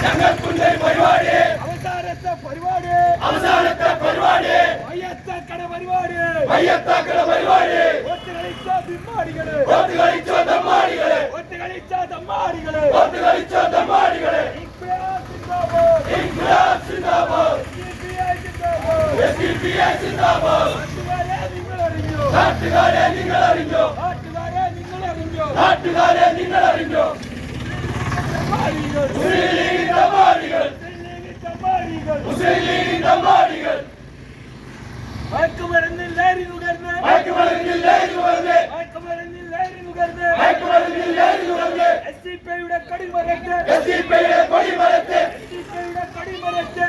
ഞങ്ങൾക്കുണ്ട് പരിപാടി അവസാനത്തെ പരിപാടി മയ്യത്താക്കട പരിപാടി ഒത്തു കളിച്ച തെമ്മാടികള് ഇൻക്ലാബ് സിന്ദാബാദ് SDPI സിന്ദാബാദ് നാട്ടുകാരെ നിങ്ങൾ അറിഞ്ഞോ മുസ്ലിം ലീഗിന്റെ മാടികൾ മയക്കുമരുന്നിൽ ലഹരി നുകർന്ന്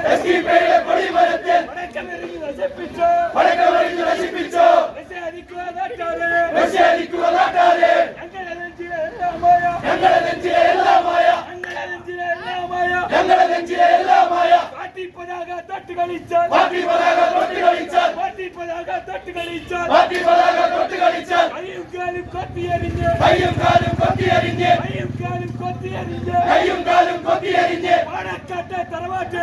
SDPIയുടെ കൊടിമരത്ത് വടക്കമെറിഞ്ഞ് നശിപ്പിച്ചോ നിഷേധിക്കുക നാട്ടാരെ ഞങ്ങളുടെ നെഞ്ചിലെ എല്ലാമായ പാർട്ടി പതാക തൊട്ട് കളിച്ചാൽ കയ്യും കാലും കൊത്തിയെറിഞ്ഞ് പാണക്കാട്ടെ തറവാട്ട്